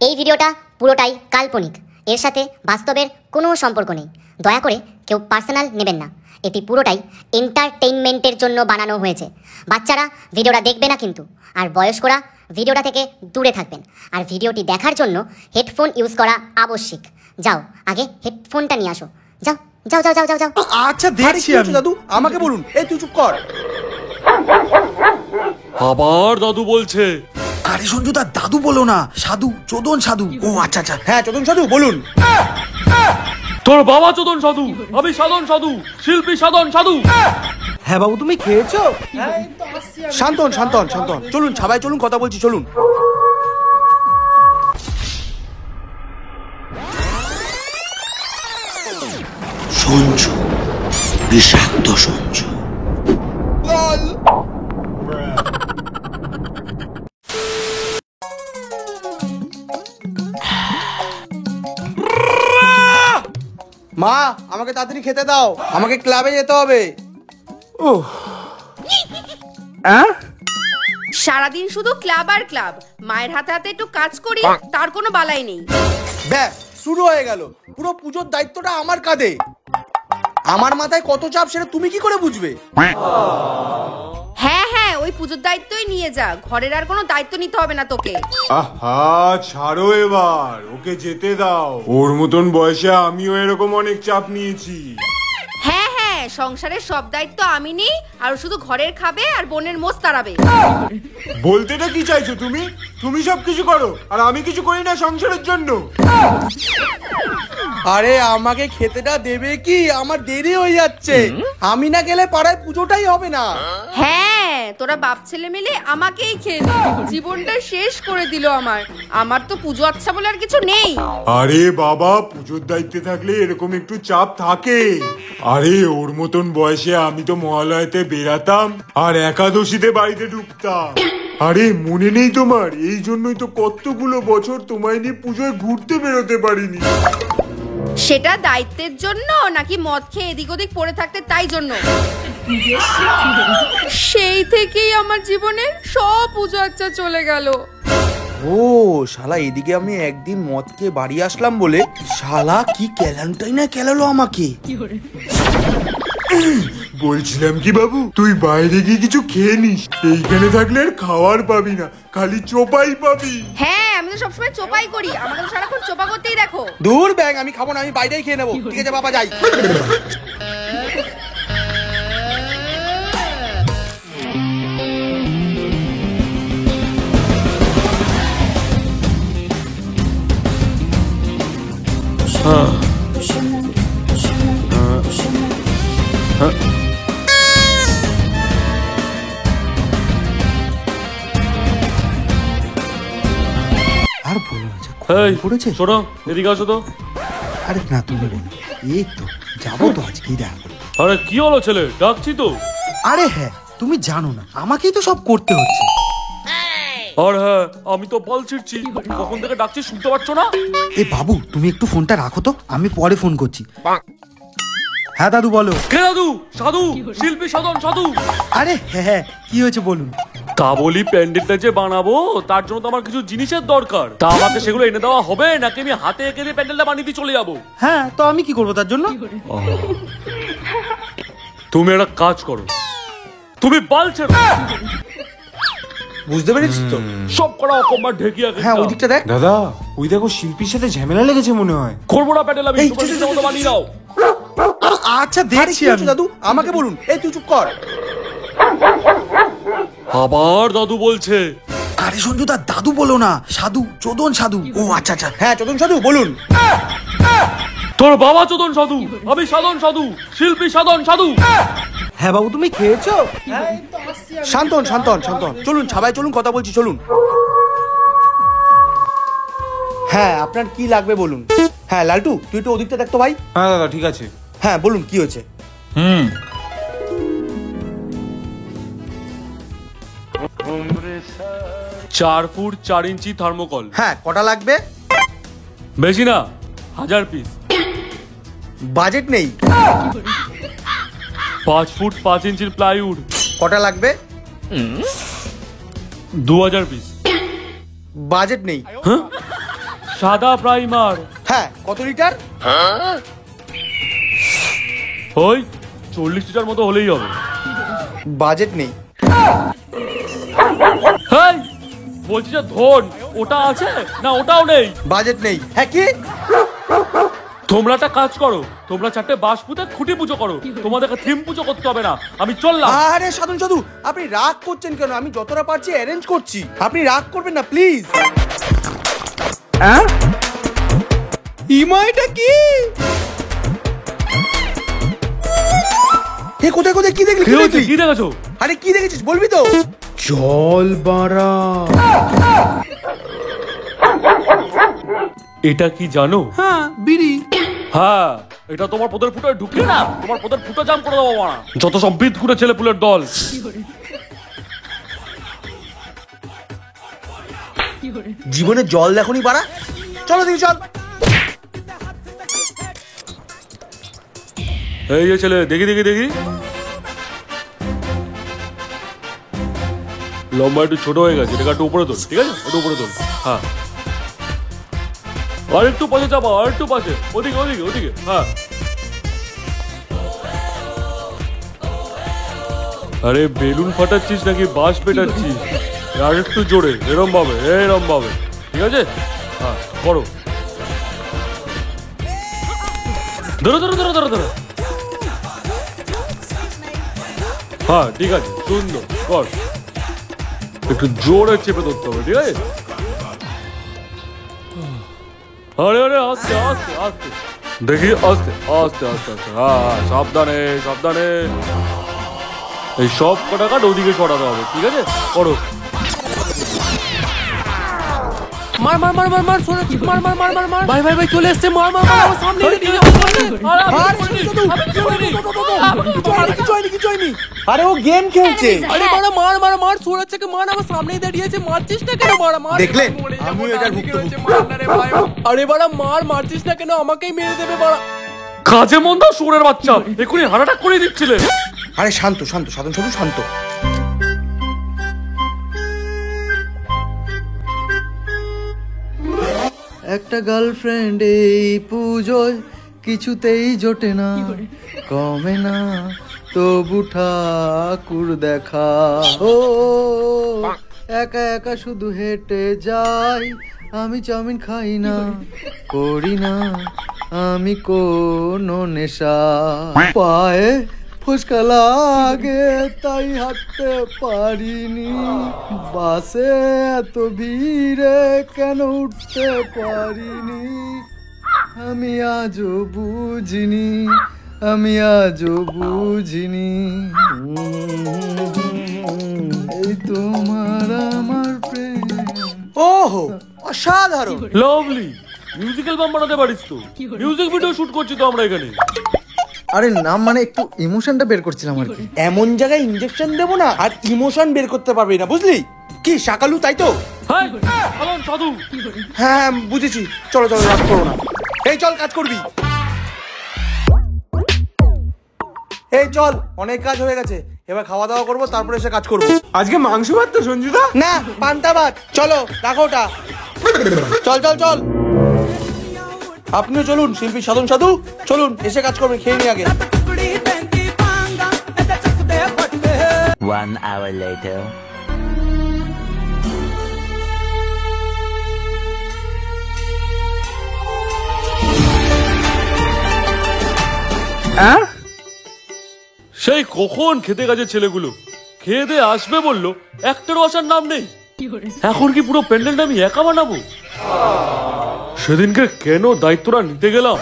এই ভিডিওটা পুরোটাই কাল্পনিক, এর সাথে বাস্তবের কোনো সম্পর্ক নেই। দয়া করে কেউ পার্সোনাল নেবেন না। এটি পুরোটাই এন্টারটেইনমেন্টের জন্য বানানো হয়েছে। বাচ্চারা ভিডিওটা দেখবে না কিন্তু, আর বয়স্করা ভিডিওটা থেকে দূরে থাকবেন। আর ভিডিওটি দেখার জন্য হেডফোন ইউজ করা আবশ্যিক। যাও, আগে হেডফোনটা নিয়ে আসো। যাও যাও যাও যাও যাও যাও। আচ্ছা দেখছি আমি। দাদু আমাকে বলুন। এই তুই চুপ কর। আবার দাদু বলছে। আরে সঞ্জুদা, দাদু বলো না, সাধু, চোদন সাধু। ও আচ্ছা আচ্ছা, হ্যাঁ চোদন সাধু বলুন। তোর বাবা চোদন সাধু, আমি সাধন সাধু, শিল্পী সাধন সাধু। হ্যাঁ বাবু, তুমি খেয়েছো? শান্তন শান্তন শান্তন, চলুন সবাই চলুন, কথা বলছি, চলুন। সঞ্জু, বিষাক্ত সঞ্জু। মা, আমাকে তাড়াতাড়ি খেতে দাও, আমাকে ক্লাবে যেতে হবে। সারাদিন শুধু ক্লাব আর ক্লাব। মায়ের হাতে হাতে একটু কাজ করি, তার কোনো বালাই নেই। ব্যাস শুরু হয়ে গেল। পুরো পুজোর দায়িত্বটা আমার কাঁধে। আমার মাথায় কত চাপ সেটা তুমি কি করে বুঝবে? হ্যাঁ হ্যাঁ, ওই পুজোর দায়িত্বই নিয়ে যা, ঘরের আর কোনো দায়িত্ব নিতে হবে না তোকে। আহা, ছাড়ো এবার, ওকে যেতে দাও। ওর মতন বয়সে আমিও এরকম অনেক চাপ নিয়েছি। হ্যাঁ হ্যাঁ, সংসারের সব দায়িত্ব আমি নিই, আর শুধু ঘরের খাবে আর বোনের মোষ তাড়াবে। বলতেটা কি চাইছো তুমি? তুমি সব কিছু করো আর আমি কিছু করি না সংসারের জন্য। আরে আমাকে খেতেটা দেবে কি? আমার দেরি হয়ে যাচ্ছে। আমি না গেলে পাড়ায় পুজোটাই হবে না। হ্যাঁ, তোরা বাপ ছেলে মিলে আমাকেই খেয়ে নে। জীবনটা শেষ করে দিল আমার। আমার তো পুজো আচ্ছা বলে আর কিছু নেই। আরে বাবা, পুজোর দায়িত্বে থাকলে এরকম একটু চাপ থাকে। আরে ওর মতন বয়সে আমি তো মহালয়াতে বেরাতাম আর একাদশীতে বাড়িতে ঢুকতাম। আরে মনে নেই তোমার? এই জন্যই তো কতগুলো বছর তোমায় নিয়ে পুজোয় ঘুরতে বেরোতে পারিনি। সেটা দায়িত্বের জন্য নাকি মদ খেয়ে এদিক ওদিক পড়ে থাকতে তাই জন্য? সেই থেকেই আমার জীবনের সব পুজো আচ্ছা চলে গেল। ও শালা, এদিকে আমি একদিন মদ খেয়ে বাড়ি আসলাম বলে শালা কি ক্যালানটাই না ক্যালালো আমাকে। বলছিলাম কি বাবু, তুই বাইরে গিয়ে কিছু খেয়ে নিস। এইখানে থাকলে আর খাওয়ার পাবি না, খালি চোপাই পাবি। হ্যাঁ, আমি তো সবসময় চোপাই করি, আমাকে তো সারাক্ষণ চোপা করতেই দেখো। দূর ব্যাং, আমি খাবো না, আমি বাইরেই খেয়ে নেবো। ঠিক আছে বাবা, যাই। আর বলো না, এই পড়েছে। শোনো, এদিকে আসো তো। আরে না, তুমি বলো। এই তো যাবো তো আজকেই দেখা করবো। আরে কি হলো ছেলে, ডাকছি তো। আরে হ্যাঁ, তুমি জানো না আমাকেই তো সব করতে হচ্ছে। আর হ্যাঁ, আমি তো বল ছিড়ছি, কখন থেকে ডাকছি শুনতে পাচ্ছ না? এ বাবু, তুমি একটু ফোনটা রাখো তো, আমি পরে ফোন করছি। হ্যাঁ দাদু বলো। কে দাদু? সাধু, শিল্পী সাধন সাধু। আরে হ্যাঁ হ্যাঁ, কি হয়েছে বলুন। তা বলি, প্যান্ডেলটা যে বানাবো তার জন্য তো আমার কিছু জিনিসের দরকার। তা আমাকে সেগুলো এনে দেওয়া হবে নাকি আমি হাতে এঁকে দিয়ে প্যান্ডেলটা বানিয়ে দিয়ে চলে যাবো? হ্যাঁ, তো আমি কি করবো তার জন্য? তুমি একটা কাজ করো, তুমি বাল ছেড়ো। বুঝতে পেরেছিস তো? সব করা অকম্মার ঢেকিয়া। হ্যাঁ, ওই দিকটা দেখ। দাদা, ওই দেখো শিল্পীর সাথে ঝামেলা লেগেছে মনে হয়। করবো না প্যান্ডেল, আমি এই, তোমার ইচ্ছা মতো বানিয়ে দাও। আচ্ছা দেখছি আমি। দাদু আমাকে বলুন। এই তুই চুপ কর। আবার দাদু বলছে। আরে সঞ্জুদা, দাদু বলো না, সাধু, চোদন সাধু। ও আচ্ছা আচ্ছা, হ্যাঁ চোদন সাধু বলুন। তোর বাবা চোদন সাধু, আমি সাধন সাধু, শিল্পী সাধন সাধু। হ্যাঁ বাবু, তুমি খেয়েছো? শান্তন শান্তন শান্তন, চলুন সবাই চলুন, কথা বলছি, চলুন। হ্যাঁ, আপনার কি লাগবে বলুন। হ্যাঁ লালটু, তুই একটু ওদিকটা দেখতো ভাই। হ্যাঁ দাদা, ঠিক আছে। হ্যাঁ বলুন, কি হয়েছে? 4 ফুট 4 ইঞ্চি থার্মোকল। হ্যাঁ, কটা লাগবে? বেশি না, 1000 পিস। বাজেট নেই। 5 ফুট 5 ইঞ্চির প্লাইউড। কটা লাগবে? 2000 পিস। বাজেট নেই। সাদা প্রাইমার। হ্যাঁ, কত লিটার? ওই 40 লিটার মতো হলেই হবে। বাজেট নেই। হেই, বলছি যে ধন ওটা আছে না, ওটাও নেই। বাজেট নেই। হ্যাঁ কি? তোমরা একটা কাজ করো, তোমরা 4টে বাঁশ পুঁতে খুঁটি পুজো করো, তোমাদেরকে থিম পুজো করতে হবে না, আমি চললাম। আরে সাধন সাধু, আপনি রাগ করছেন কেন? আমি যতটা পারছি অ্যারেঞ্জ করছি, আপনি রাগ করবেন না প্লিজ। ইমাইটা কি? হে কোথায় কোথায় কি দেখলি? কি দেখলি? কি দেখেছো? আরে কি দেখেছিস বলবি তো? জল বাড়া। এটা কি জানো? হ্যাঁ, বিড়ি। হ্যাঁ, এটা তোমার পোদের ফুটোয় ঢুকলে না, তোমার পোদের ফুটো জাম করে দেবো মারা। যত সব বিদ করে ছেলে পুলের দল। জীবনে জল দেখনি বাড়া? চলো দেখি, চল। এই যে ছেলে, দেখি দেখি দেখি, লম্বা একটু ছোট হয়ে গেছে, এটাকে একটু উপরে তোল, ঠিক আছে? একটু উপরে তোল। হ্যাঁ, আর একটু পাশে চাপা, আর একটু পাশে, ওদিকে ওদিকে ওদিকে। হ্যাঁ, আরে বেলুন ফাটাচ্ছিস নাকি বাঁশ পেটাচ্ছিস? আর একটু জোরে, এরম ভাবে, এরম ভাবে, ঠিক আছে? হ্যাঁ, করো। ধরো ধরো ধরো ধরো ধরো। হ্যাঁ, ঠিক আছে, সুন্দর, কর। একটু জোরে চেপে ধরতে হবে, ঠিক আছে? আরে আরে, আস্তে আস্তে আস্তে, দেখি, আস্তে আস্তে আস্তে আস্তে। হ্যাঁ, সাবধানে সাবধানে। এই সব কটা কাঠ ওদিকে সরাতে হবে, ঠিক আছে? করো। মার মার মার মার মার, সোনা মার মার মার মার মার। ভাই ভাই ভাই চলে এসেছে, মার মার মার, আমার সামনে এসে আরে ও গেম খেলছে। আরে মারা মার মার মার, সোনাটাকে মার, আমার সামনেই দাঁড়িয়েছে, মারছিস না কেন? মারা মার। দেখলেন, আমিও এটার ভুক্তভোগী। আরে বাড়া মার, মারছিস না কেন? আমাকেই মেরে দেবে বাড়া। কাজে মন দাও সুরের বাচ্চা, এক্ষুনি হার্ট অ্যাটাক করে দিচ্ছিলে। আরে শান্ত শান্ত, সাধন সাধু শান্ত। একটা গার্লফ্রেন্ড এই পুজোয় কিছুতেই জোটে না, কমে না তবু ঠাকুর দেখা। ও একা একা শুধু হেঁটে যাই, আমি চাউমিন খাই না, করি না আমি কোনো নেশা। পায়ে ফুসকা লাগে তাই হাঁটতে পারিনি, বাসে এত ভিড়ে কেন উঠতে পারিনি, আমি আজও বুঝিনি, আমি আজও বুঝিনি। এই তোমার আমার প্রেম। ওহো, অসাধারণ। লাভলি, মিউজিক্যাল বাম বানাতে পারিস তো? মিউজিক ভিডিও শুট করছি তো আমরা এখানে। আরে না, মানে একটু ইমোশনটা বের করছিলাম আর কি। এমন জায়গায় ইনজেকশন দেবো না আর ইমোশন বের করতে পারবি না, বুঝলি? কি শাকালু, তাই তো? হ্যাঁ, চলুন সাধু। হ্যাঁ বুঝেছি, চলো চলো, রাগ করো না। এই চল, কাজ করবি। এই চল, অনেক কাজ হয়ে গেছে, এবার খাওয়া দাওয়া করবো, তারপরে এসে কাজ করবো। আজকে মাংস ভাত তো সঞ্জুদা? না, পান্তা ভাত। চলো রাখো ওটা, চল চল চল। আপনিও চলুন, শিল্পী সাধন সাধু চলুন, এসে কাজ করবেন, খেয়ে নি আগে। 1 hour later. সেই কখন খেতে গেছে ছেলেগুলো, খেয়ে দিয়ে আসবে বললো, একটারও আসার নাম নেই। এখন কি পুরো প্যান্ডেলটা আমি একা বানাবো? সেদিনকে কেন দায়িত্বটা নিতে গেলাম?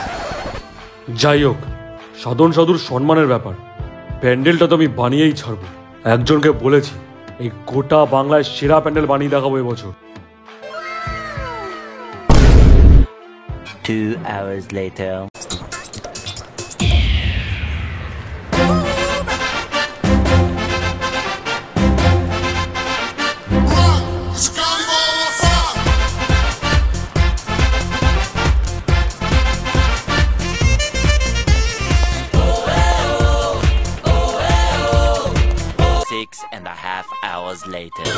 যাই হোক, সাধন সাধুর সম্মানের ব্যাপার, প্যান্ডেলটা তো আমি বানিয়েই ছাড়বো। একজনকে বলেছি, এই গোটা বাংলায় সেরা প্যান্ডেল বানিয়ে দেখাবো এবছর। 2 hours later. And a half hours later.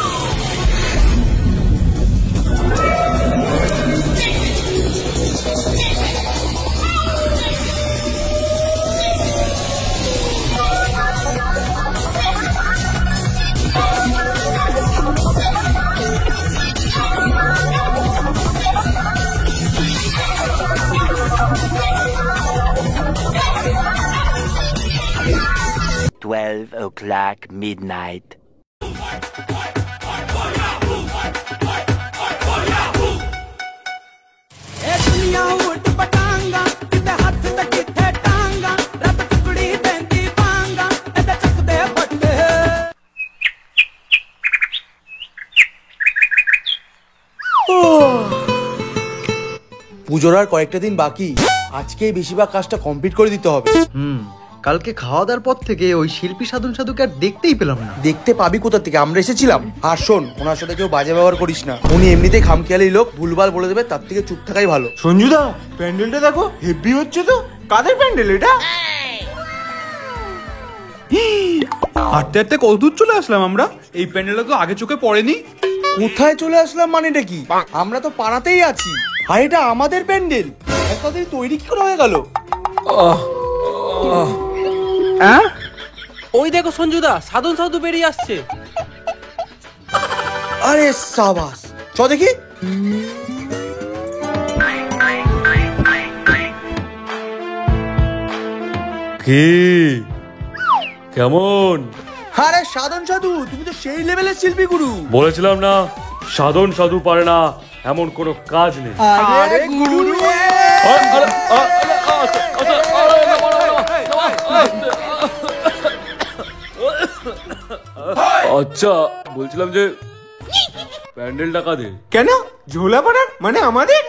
12 o'clock midnight. পুজোর আর কয়েকটা দিন বাকি, আজকেই বেশিরভাগ কাজটা কমপ্লিট করে দিতে হবে। কালকে খাওয়া দাওয়ার পর থেকে ওই শিল্পী সাধন সাধুকে আর দেখতেই পেলাম না। দেখতে পাবি কোথা থেকে, আমরা এসেছিলাম। আর শোন, ওনার সাথে কেউ বাজে ব্যবহার করিস না, উনি এমনিতেই খামখেয়ালি লোক, ভুলভাল বলে দেবে, তার থেকে চুপ থাকাই ভালো। সঞ্জুদা, প্যান্ডেলটা দেখো, হেভি হচ্ছে তো। কাদের প্যান্ডেল এটা? হাঁটতে হাঁটতে কত দূর চলে আসলাম আমরা, এই প্যান্ডেলটা তো আগে চোখে পড়েনি। কোথায় চলে আসলাম মানেটা কি? আমরা তো পাড়াতেই আছি, আর এটা আমাদের প্যান্ডেল। এতদিন তৈরি কি করে হয়ে গেল? ওই দেখো সঞ্জুদা, সাধন সাধু বেরিয়ে আসছে। আরে সাবাস, চ দেখি। কি কেমন? আরে সাধন সাধু, তুমি তো সেই লেভেলের শিল্পী গুরু। বলেছিলাম না, সাধন সাধু পারে না এমন কোনো কাজ নেই। আরে গুরু, আচ্ছা, বলছিলাম যে প্যান্ডেলটা কাদের? কেন? ঝোলা পাড়ার মানে আমাদের?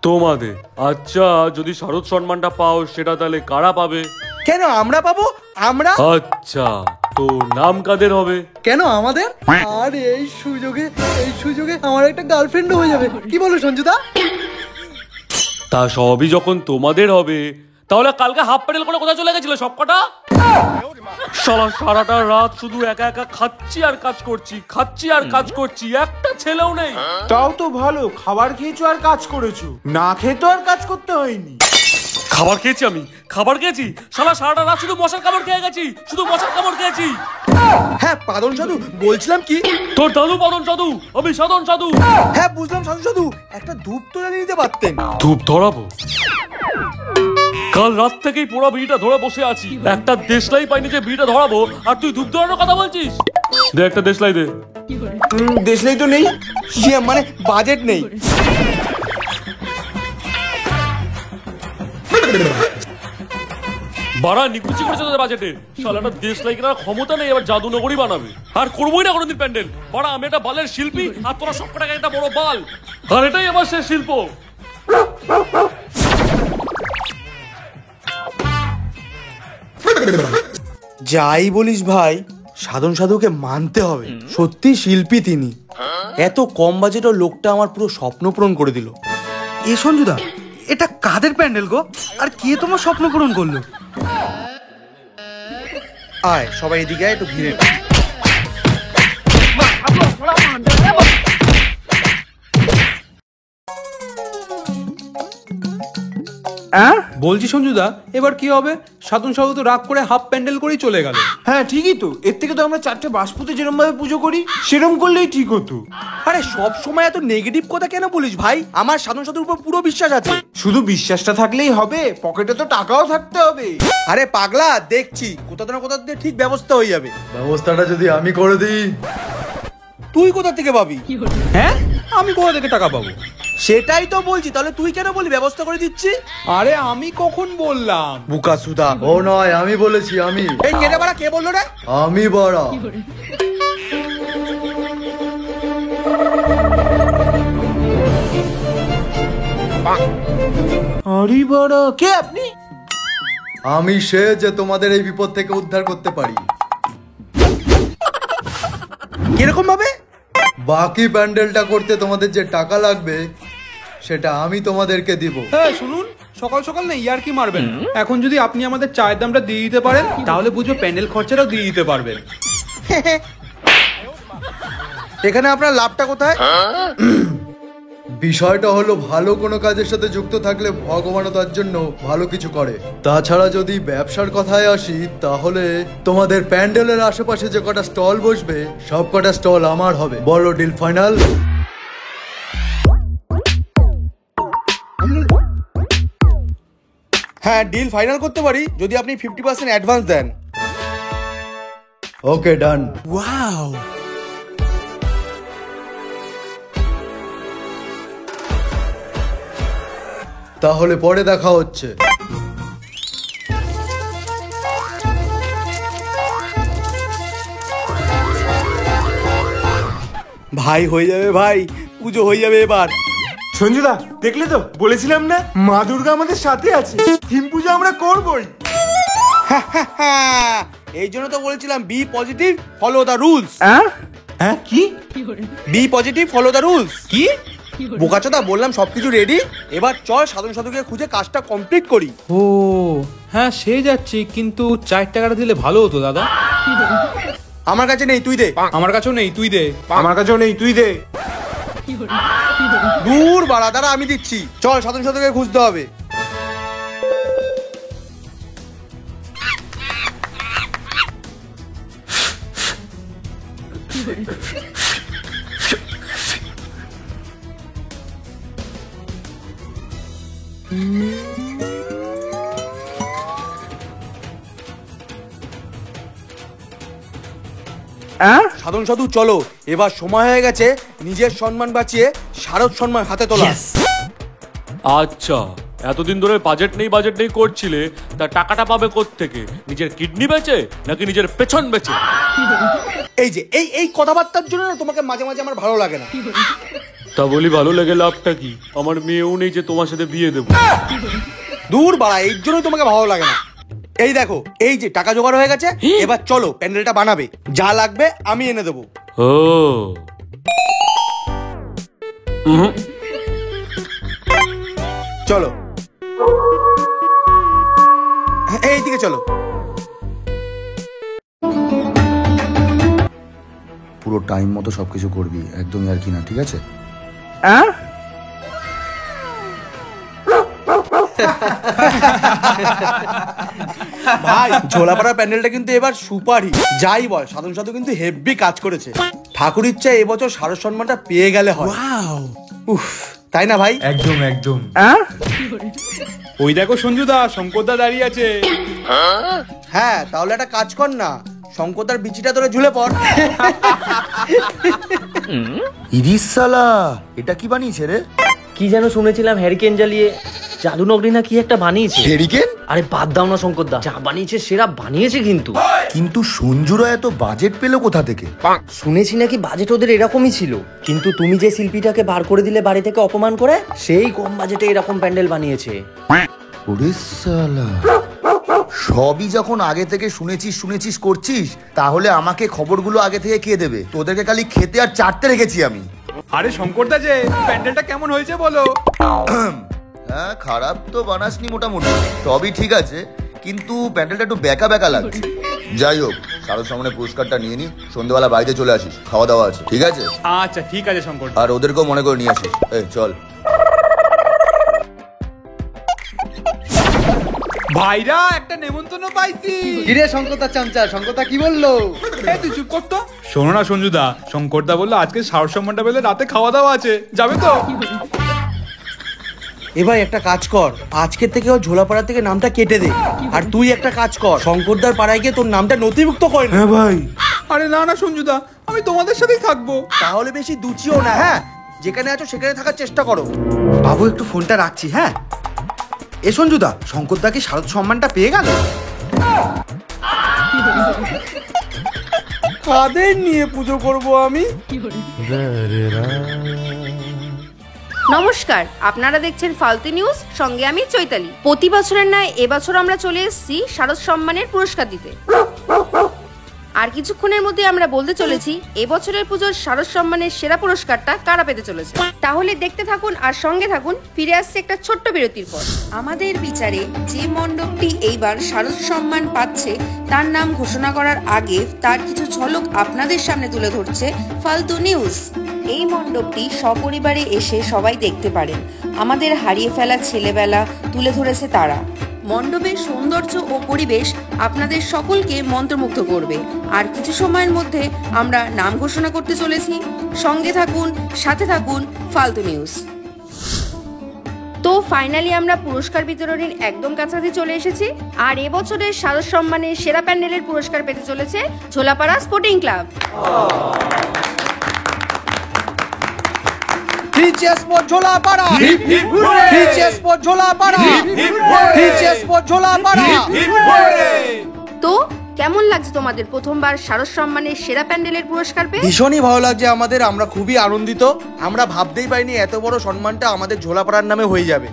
তোমাদের। আচ্ছা, যদি শারদ সম্মানটা পাও সেটা তাহলে কারা পাবে? কেন আমরা পাবো? আমরা? আচ্ছা, তো নাম কাদের হবে? কেন আমাদের? আর এই সুযোগে আমার একটা গার্লফ্রেন্ড হয়ে যাবে, কি বলো সঞ্জুদা? তা সবই যখন তোমাদের হবে, তাহলে কালকে হাফ প্যান্ডেল করে কোথায় চলে গেছিল সবকটা? সারাটা রাত শুধু একা একা খাচ্ছি আর কাজ করছি, একটা ছেলেও নেই। তাও তো ভালো, খাবার খেয়েছো আর কাজ করেছো, না খেয়ে তো আর কাজ করতে হয়নি। খাবার খেয়েছি সারাটা রাত শুধু মশার কামড় খেয়েছি। হ্যাঁ পাদন সাধু, বলছিলাম কি, তোর দাদু পাদন সাধু, আমি সাধন সাধু। হ্যাঁ বুঝলাম সাধু সাধু, একটা ধূপ তো জ্বালিয়ে নিতে পারতেন। ধূপ ধরাবো? কাল রাত থেকেই পোড়া বিড়িটা ধরে বসে আছি, একটা দেশলাই পাইনি যে বিড়িটা ধরাবো, আর তুই ধূপ ধরানোর কথা বলছিস? দে একটা দেশলাই দে। দেশলাই তো নেই, মানে বাজেট নেই। বাড়া নিকুচি করেছে তোদের বাজেটে, শালাটা দেশলাই কেনার ক্ষমতা নেই, এবার জাদুনগরী বানাবে। আর করবোই না কোনোদিন প্যান্ডেল। বাড়া আমি একটা বালের শিল্পী, আর তোরা সব কটাকে একটা বড় বাল, আর এটাই আমার শেষ শিল্প। যাই বলিস ভাই, সাধন সাধুকে মানতে হবে, সত্যি শিল্পী তিনি। এত কম বাজেটের লোকটা আমার পুরো স্বপ্ন পূরণ করে দিল। এ সঞ্জুদা, এটা কাদের প্যান্ডেল গো? আর কে তোমার স্বপ্ন পূরণ করলো? আয় সবাই এদিকে আয়, একটু ঘিরে। বলছি সঞ্জুদা, এবার কি হবে? সাধন সাধু তো রাগ করে হাফ প্যান্ডেল করেই চলে গেল। হ্যাঁ ঠিকই তো, এর থেকে তো আমরা চারটে বাসপুতে যেরকম ভাবে পুজো করি সেরকম করলেই ঠিক হতো। আরে সব সময় এত নেগেটিভ কথা কেন বলিস ভাই? আমার সাধন সাধুর উপর পুরো বিশ্বাস আছে। শুধু বিশ্বাসটা থাকলেই হবে, পকেটে তো টাকাও থাকতে হবে। আরে পাগলা, দেখছি কোথা না কোথা থেকে ঠিক ব্যবস্থা হয়ে যাবে। ব্যবস্থাটা যদি আমি করে দিই, তুই কোথা থেকে পাবি? হ্যাঁ, আমি কোথা থেকে টাকা পাবো? সেটাই তো বলছি, তাহলে তুই কেন বলি ব্যবস্থা করে দিচ্ছি? আরে আমি কখন বললাম? বুকা সুদা। ও নয়, আমি বলেছি। আমি এই কেটে বাড়া, কে বললো রে? আমি বড়া। আরে বড়, কে আপনি? আমি সে যে তোমাদের এই বিপদ থেকে উদ্ধার করতে পারি। কিরকম ভাবে? বাকি প্যান্ডেলটা করতে তোমাদের যে টাকা লাগবে সেটা আমি তোমাদেরকে দিব। হ্যাঁ শুনুন, সকাল সকাল না ইয়ার কি মারবেন। এখন যদি আপনি আমাদের চায়ের দামটা দিয়ে দিতে পারেন, তাহলে বুঝবো প্যান্ডেল খরচাটাও দিয়ে দিতে পারবেন। এখানে আপনার লাভটা কোথায়? বিষয়টা হলো, ভালো কোনো কাজের সাথে যুক্ত থাকলে ভগবানও তার জন্য ভালো কিছু করে। তাছাড়া যদি ব্যবসার কথায় আসি, তাহলে তোমাদের প্যান্ডেলের আশেপাশে যে কটা স্টল বসবে সব কটা স্টল আমার হবে। বলো ডিল ফাইনাল? হ্যাঁ ডিল ফাইনাল করতে পারি, যদি আপনি 50% অ্যাডভান্স দেন। ওকে ডান। তাহলে পরে দেখা হচ্ছে। ভাই হয়ে যাবে ভাই, পুজো হয়ে যাবে এবার। সঞ্জুদা দেখলে তো, বলেছিলাম না মা দুর্গা আমাদের সাথে আছে, থিম পুজো আমরা করবই। এই জন্য তো বলেছিলাম be positive follow the rules. হ্যাঁ কি? Be positive follow the rules. কি বোকাচোদা, বললাম সবকিছু রেডি, এবার চল সাধন সাধুকে খুঁজে কাজটা কমপ্লিট করি। ও হ্যাঁ, সে যাচ্ছি, কিন্তু 4 টাকাটা দিলে ভালো হতো দাদা। আমার কাছে নেই, তুই দে। আমার কাছেও নেই, তুই দে। আমার কাছেও নেই, তুই দে। দূর বাড়া, দাঁড়া আমি দিচ্ছি। চল সাধন সাধুকে খুঁজতে হবে। সাধন সাধু চলো, এবার সময় হয়ে গেছে নিজের সম্মান বাঁচিয়ে শারদ সম্মান হাতে তোলা। আচ্ছা, এতদিন ধরে বাজেট নেই করছিলে, তা টাকাটা পাবে কোত্থেকে? নিজের কিডনি বেচে নাকি নিজের পেছন বেচে? এই যে এই কথাবার্তার জন্য না তোমাকে মাঝে মাঝে আমার ভালো লাগে না। তা বলি ভালো লেগে লাভটা কি? আমার মেয়েও নেই যে তোমার সাথে বিয়ে দেবো। দূর বাড়া, এই জন্যই তোমাকে ভালো লাগে না। এই দেখো, এই যে টাকা জোগাড় হয়ে গেছে, এবার চলো প্যান্ডেলটা বানাবে, যা লাগবে আমি এনে দেবো। ও চলো এইদিকে চলো। পুরো টাইম মতো সবকিছু করবি, একদমই আর কি না, ঠিক আছে? ভাই ঝোলাপাড়ার প্যান্ডেলটা কিন্তু এবার সুপারহিট। যাই বল, সাধন সাধু কিন্তু হেভি কাজ করেছে। ঠাকুর ইচ্ছা এবছর শারদ সম্মানটা পেয়ে গেলে হয়। উফ, তাই না ভাই? একদম একদম। ওই দেখো সঞ্জুদা, শঙ্করদা দাঁড়িয়ে আছে। হ্যাঁ, তাহলে একটা কাজ কর না, শঙ্করদার বিচিটা ধরে ঝুলে পড়। ইরিশ শালা, এটা কি বানিয়েছে রে? কি যেন শুনেছিলাম, হ্যারিকেন জ্বালিয়ে জাদু নগরী না কি একটা বানিয়েছে। হেরিকেন? আরে বাদ দাও না শঙ্করদা, যা বানিয়েছে সেরা বানিয়েছে। কিন্তু সঞ্জুরা এত বাজেট পেলো কোথা থেকে? শুনেছি নাকি বাজেট ওদের এরকমই ছিল, কিন্তু তুমি যে শিল্পীটাকে বার করে দিলে বাড়ি থেকে অপমান করে, সেই কম বাজেটে এরকম প্যান্ডেল বানিয়েছে। ওরে শালা, সবই যখন আগে থেকে শুনেছিস করছিস, তাহলে আমাকে খবরগুলো আগে থেকে কে দেবে? তোদেরকে খালি খেতে আর চাটতে রেখেছি আমি। আরে শঙ্করদা, যে প্যান্ডেলটা কেমন হয়েছে বলো? হ্যাঁ, খারাপ তো বানাসনি মোটামুটি, সবই ঠিক আছে, কিন্তু প্যান্ডেলটা একটু বেকা বেকা লাগছে। যাই হোক, শারদ সম্মানের পুরস্কারটা নিয়ে নি, সন্ধ্যেবেলা বাড়িতে চলে আসিস, খাওয়া দাওয়া আছে, ঠিক আছে? আচ্ছা ঠিক আছে শঙ্কর। আর ওদেরকেও মনে করে নিয়ে আসিস। এই চল। ভাইরা, একটা নেমন্তন্ন পাইছি। কিরে শঙ্করদা চামচা, শঙ্করদা কি বললো? তুই চুপ কর তো। শোনো না সঞ্জুদা, শঙ্করদা বললো আজকে শারদ সম্মানটা পেলে রাতে খাওয়া দাওয়া আছে, যাবে তো? এ ভাই একটা কাজ কর, আজকের থেকে ও ঝোলাপাড়া থেকে নামটা কেটে দে। আর তুই একটা কাজ কর, শঙ্করদার পাড়ায় গিয়ে তোর নামটা নথিভুক্ত করে নে। হ্যাঁ ভাই। আরে না না সঞ্জুদা, আমি তোমাদের সাথেই থাকবো। তাহলে বেশি দুচিও না, হ্যাঁ? যেখানে আছো সেখানে থাকার চেষ্টা করো। বাবু একটু ফোনটা রাখছি, হ্যাঁ? এ সঞ্জুদা, শঙ্করদা কি শারদ সম্মানটা পেয়ে গেল? কাদের নিয়ে পুজো করব আমি? নমস্কার, আপনারা দেখছেন ফালতু নিউজ, সঙ্গে আমি চৈতালি। প্রতি বছরের ন্যায় এবছর আমরা চলে এসেছি শারদ সম্মানের পুরস্কার দিতে। আর কিছুক্ষণের মধ্যে আমরা বলতে চলেছি এবছরের পুজোর শারদ সম্মানের সেরা পুরস্কারটা কারা পেতে চলেছে। তাহলে দেখতে থাকুন আর সঙ্গে থাকুন, ফিরে আসছে একটা ছোট্ট বিরতির পর। আমাদের বিচারে যে মণ্ডপটি এইবার শারদ সম্মান পাচ্ছে তার নাম ঘোষণা করার আগে তার কিছু ঝলক আপনাদের সামনে তুলে ধরছে ফালতু নিউজ। এই মণ্ডপটি সপরিবারে এসে সবাই দেখতে পারেন। আমাদের হারিয়ে ফেলা ছেলেবেলা তুলে ধরেছে তারা। মণ্ডপের সৌন্দর্য ও পরিবেশ আপনাদের সকলকে মন্ত্রমুগ্ধ করবে। আর কিছু সময়ের মধ্যে আমরা নাম ঘোষণা করতে চলেছি। সঙ্গে থাকুন, সাথে থাকুন, ফালতু নিউজ। তো ফাইনালি আমরা পুরস্কার বিতরণের একদম কাছাকাছি চলে এসেছি। আর এবছরের শারদ সম্মানের সেরা প্যান্ডেলের পুরস্কার পেতে চলেছে ঝোলাপাড়া স্পোর্টিং ক্লাব। তো কেমন লাগছে তোমাদের প্রথমবার শারদ সম্মানের সেরা প্যান্ডেলের পুরস্কার পেয়ে? ভীষণই ভালো লাগছে আমাদের, আমরা খুবই আনন্দিত। আমরা ভাবতেই পারিনি এত বড় সম্মানটা আমাদের ঝোলাপাড়ার নামে হয়ে যাবে।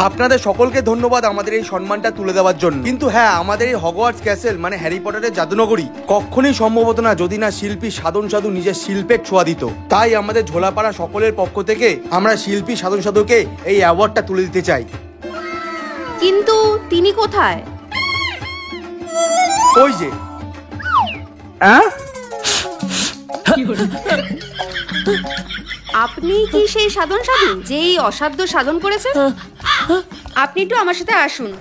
আপনাদের সকলকে ধন্যবাদ আমাদের এই সম্মানটা তুলে দেওয়ার জন্য। কিন্তু হ্যাঁ, আমাদের এই হগওয়ার্টস ক্যাসেল মানে হ্যারি পটারের জাদুনগরী কখনোই সম্ভব হতো না যদি না শিল্পী সাধন সাধু নিজের শিল্পের ছোঁয়া দিত। তাই আমাদের ঝোলাপাড়া সকলের পক্ষ থেকে আমরা শিল্পী সাধন সাধুকে এই অ্যাওয়ার্ডটা তুলে দিতে চাই। কিন্তু তিনি কোথায়? ওই যে আপনি কি সেই সাধন সাধু যে এই অসাধ্য সাধন করেছেন? আপনি একটু আমার সাথে আসুন।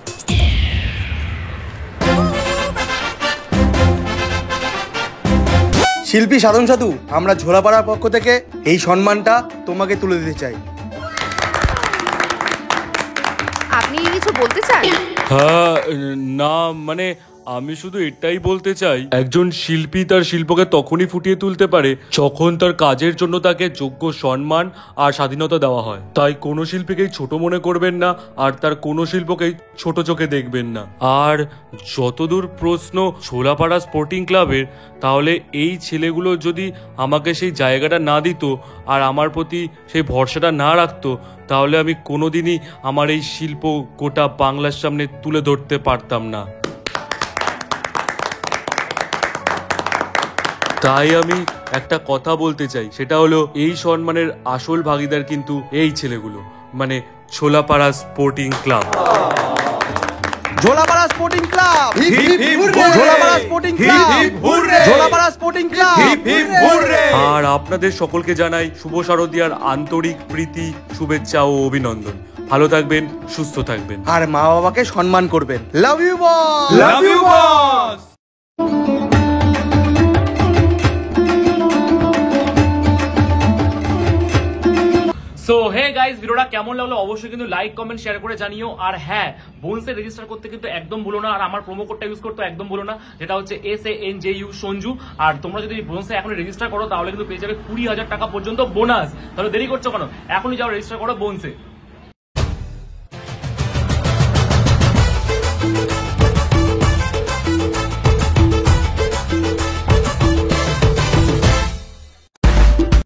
শিল্পী সাধন সাধু, আমরা ঝোলাপাড়ার পক্ষ থেকে এই সম্মানটা তোমাকে তুলে দিতে চাই। আপনি কিছু বলতে চান? হ্যাঁ, না মানে আমি শুধু এটাই বলতে চাই, একজন শিল্পী তার শিল্পকে তখনই ফুটিয়ে তুলতে পারে যখন তার কাজের জন্য তাকে যোগ্য সম্মান আর স্বাধীনতা দেওয়া হয়। তাই কোনো শিল্পীকেই ছোট মনে করবেন না আর তার কোনো শিল্পকেই ছোট চোখে দেখবেন না। আর যতদূর প্রশ্ন ঝোলাপাড়া স্পোর্টিং ক্লাবের, তাহলে এই ছেলেগুলো যদি আমাকে সেই জায়গাটা না দিত আর আমার প্রতি সেই ভরসাটা না রাখতো, তাহলে আমি কোনোদিনই আমার এই শিল্প গোটা বাংলার সামনে তুলে ধরতে পারতাম না। তাই আমি একটা কথা বলতে চাই, সেটা হলো এই সম্মানের আসল ভাগিদার কিন্তু এই ছেলেগুলো, মানে Jholapara sporting club. Jholapara sporting club, Jholapara sporting club, Jholapara sporting club. আর আপনাদের সকলকে জানাই শুভ শারদীয়ার আন্তরিক প্রীতি, শুভেচ্ছা ও অভিনন্দন। ভালো থাকবেন, সুস্থ থাকবেন, আর মা বাবাকে সম্মান করবেন। Love you boss, love you boss. So hey guys, ভিডিওটা কেমন লাগলো অবশ্যই কিন্তু লাইক কমেন্ট শেয়ার করে জানিও। আর হ্যাঁ, বোনসে রেজিস্টার করতে কিন্তু একদম ভুলো না, আর আমার প্রোমো কোডটা ইউজ করতে একদম ভুলো না, যেটা হচ্ছে SANJU সঞ্জু। আর তোমরা যদি বোনসে এখন রেজিস্টার করো তাহলে কিন্তু পেয়ে যাবে 20,000 টাকা পর্যন্ত বোনাস। তাহলে দেরি করছো কেন? এখনই যাও রেজিস্টার করো বোনসে।